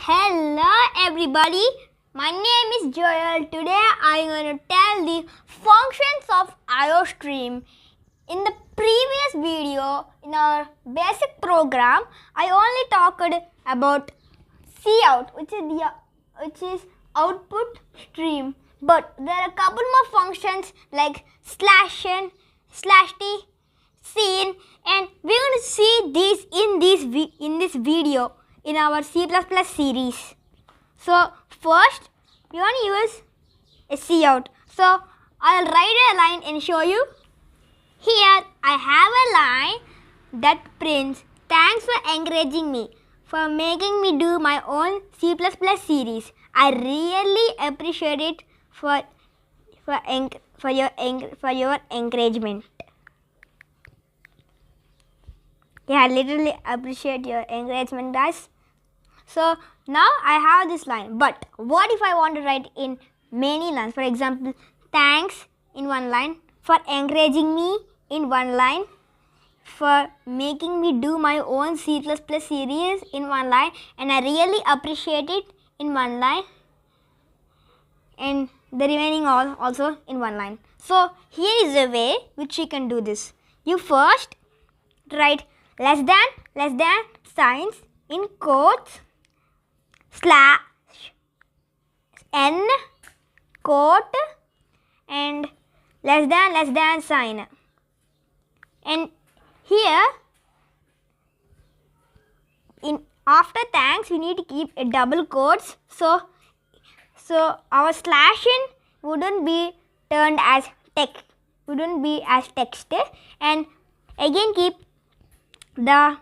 Hello everybody, my name is Joel. Today I am going to tell the functions of iostream. In the previous video, in our basic program, I only talked about cout, which is output stream. But there are a couple more functions like slash n, slash t, scene, and we're going to see these in this video in our C++ series. So first we want to use a cout. So I'll write a line and show you. Here I have a line that prints, "Thanks for encouraging me, for making me do my own C++ series. I really appreciate it for your encouragement." Yeah, I literally appreciate your encouragement, guys. So now I have this line, but what if I want to write in many lines? For example, thanks in one line, for encouraging me in one line, for making me do my own C++ series in one line, and I really appreciate it in one line, and the remaining all also in one line. So here is a way which you can do this. You first write less than signs in quotes, slash n quote, and less than sign. And here in after thanks we need to keep a double quotes, so our slash n wouldn't be turned as text, and again keep the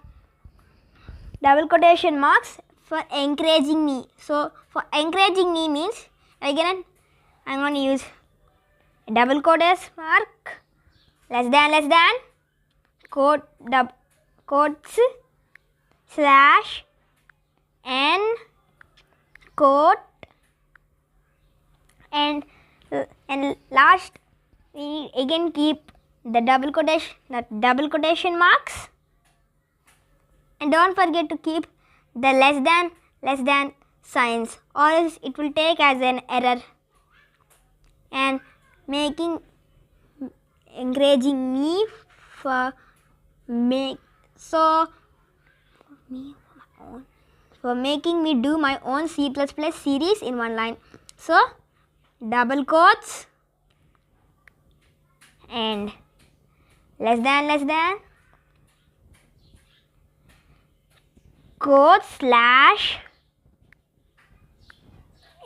double quotation marks for encouraging me. So for encouraging me means, again I'm going to use a double quotation mark, less than quotes, slash n quote, and last we again keep the double quotation marks, and don't forget to keep the less than signs, or else it will take as an error, and encouraging me for making me do my own C++ series in one line. So double quotes and less than quote slash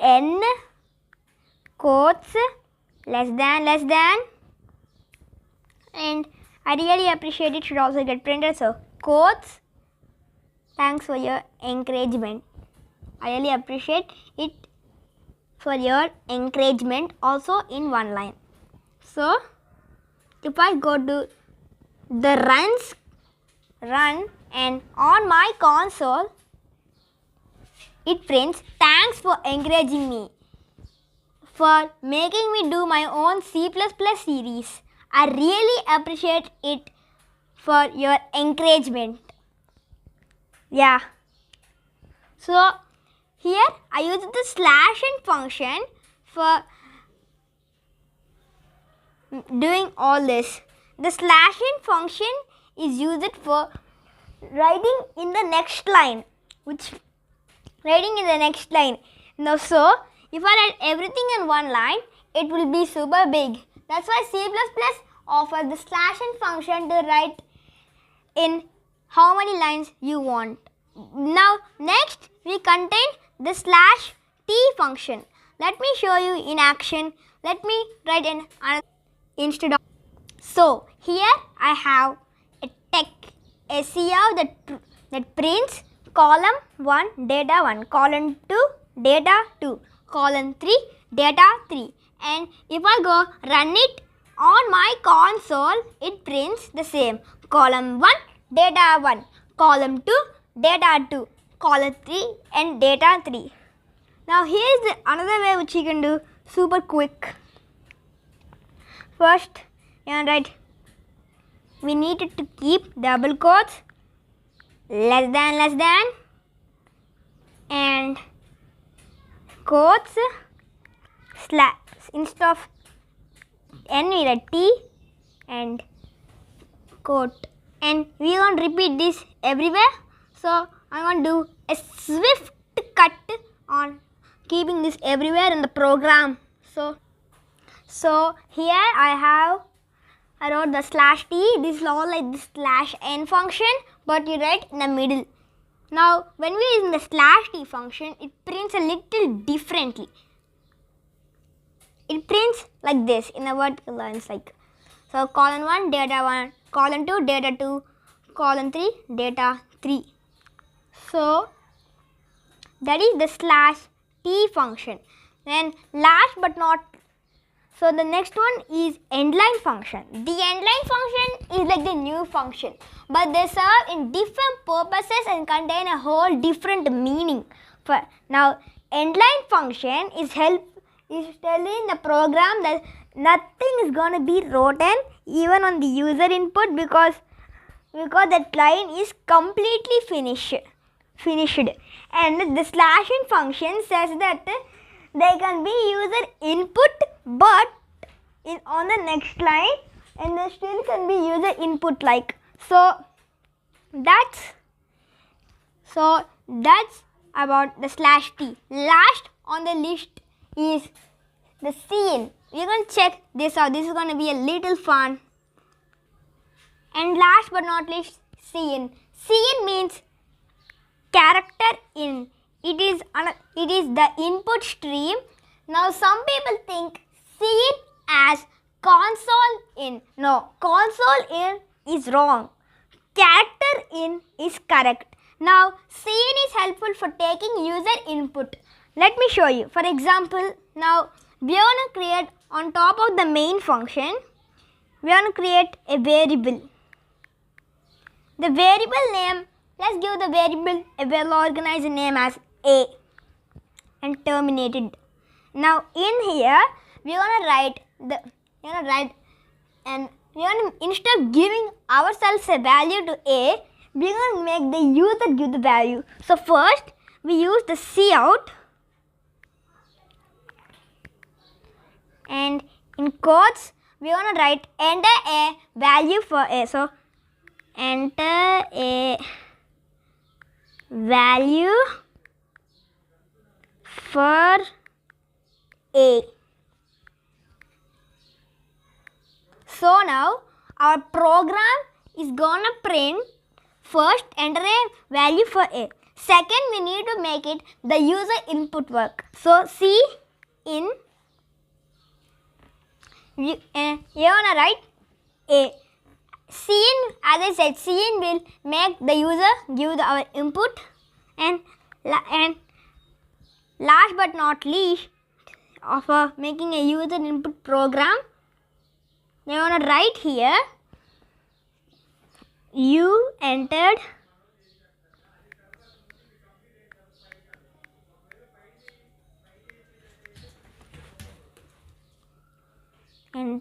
n quotes, less than, and I really appreciate it should also get printed. So quotes, thanks for your encouragement. I really appreciate it for your encouragement also in one line. So if I go to the run, and on my console it prints, "Thanks for encouraging me, for making me do my own C++ series. I really appreciate it for your encouragement." Yeah. So here I use the slash n function for doing all this. The slash n function is used for writing in the next line, Now so if I write everything in one line, it will be super big. That's why C++ offers the slash n function to write in how many lines you want. Now next we contain the slash t function. Let me show you in action. Let me write in another instead of. So here I have a cout that prints column 1 data 1, column 2 data 2, column 3 data 3, and if I go run it on my console, it prints the same, column 1 data 1, column 2 data 2, column 3 and data 3. Now here is another way which you can do super quick. First we needed to keep double quotes, less than, and and quotes slash, instead of n we write T and quote, and we are going to repeat this everywhere. So I'm going to do a swift cut on keeping this everywhere in the program. So here I wrote the slash T. This is all like this slash n function, but you write in the middle. Now when we are using the slash T function, it prints a little differently. It prints like this in a vertical lines, like so: colon 1 data 1, colon 2 data 2, colon 3 data 3. So that is the slash T function. Then last but not, so the next one is endline function. The endline function is like the new function, but they serve in different purposes and contain a whole different meaning. For now, endline function is telling the program that nothing is going to be written even on the user input because that line is completely finished. And the slashing function says that they can be user input, but on the next line, and they still can be user input like. So that's about the slash T. Last on the list is the cin. We're going to check this out. This is going to be a little fun. And last but not least, cin. Cin means character in. It is the input stream. Now some people think cin as console in. No, console in is wrong. Character in is correct. Now cin is helpful for taking user input. Let me show you. For example, now we are going to create on top of the main function, we are going to create a variable. The variable name, let's give the variable a well-organized name as A and terminate it. Now in here, we are going to write and instead of giving ourselves a value to A, we are going to make the user give the value. So first, we use the cout. And in quotes, we are going to write enter a value for A. So enter a value for A. So now our program is going to print first enter a value for A. Second, we need to make it the user input work. So cin, you are going to write A. Cin, as I said, cin will make the user give our input, and last but not least of making a user input program, we are going to write here you entered and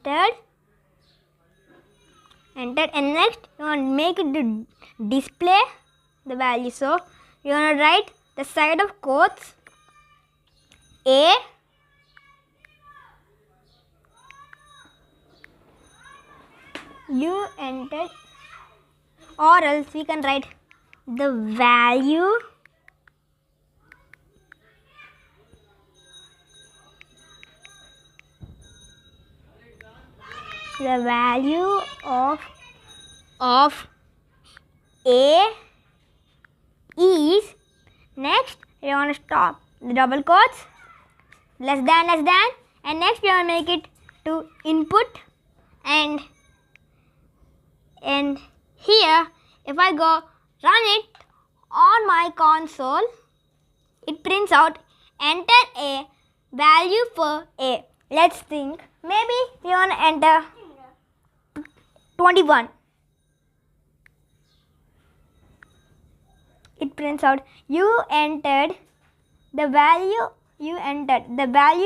next you want to make it to display the value. So you want to write the side of quotes A you entered, or else we can write the value of A is, next we want to stop the double quotes, less than, and next we want to make it to input, and here if I go run it on my console, it prints out enter a value for A. Let's think, maybe we want to enter 21. It prints out you entered the value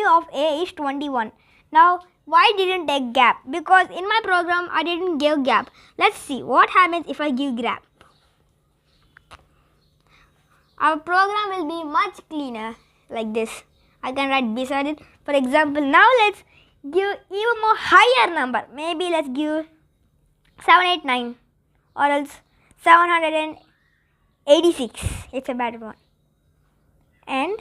of A is 21. Now why didn't take gap? Because in my program I didn't give gap. Let's see what happens if I give gap. our program will be much cleaner like this. I can write beside it. For example, now let's give even more higher number. Maybe let's give 789 or else 786. It's a better one. And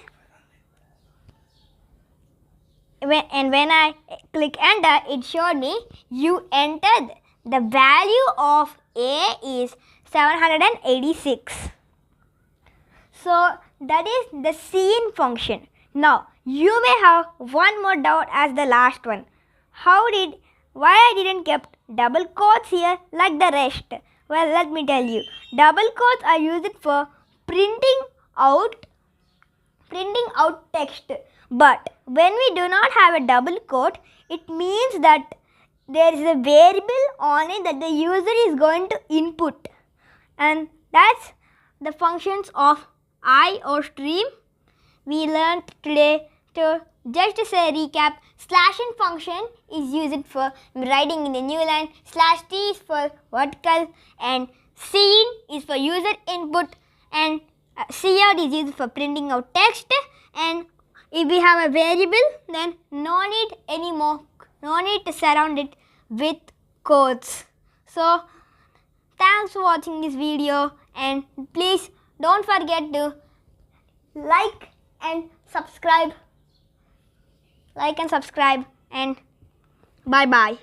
when I click enter, it showed me you entered the value of A is 786. So that is the scene function. Now you may have one more doubt as the last one. Why I didn't kept double quotes here like the rest? Well, let me tell you. Double quotes are used for printing out text. But when we do not have a double quote, it means that there is a variable on it that the user is going to input. And that's the functions of iostream we learned today. To just say recap, /n function is used for writing in the new line, /t is for vertical, and scene is for user input, and cout is used for printing out text. And if we have a variable, then no need to surround it with quotes. So thanks for watching this video, and please don't forget to like and subscribe, and bye bye.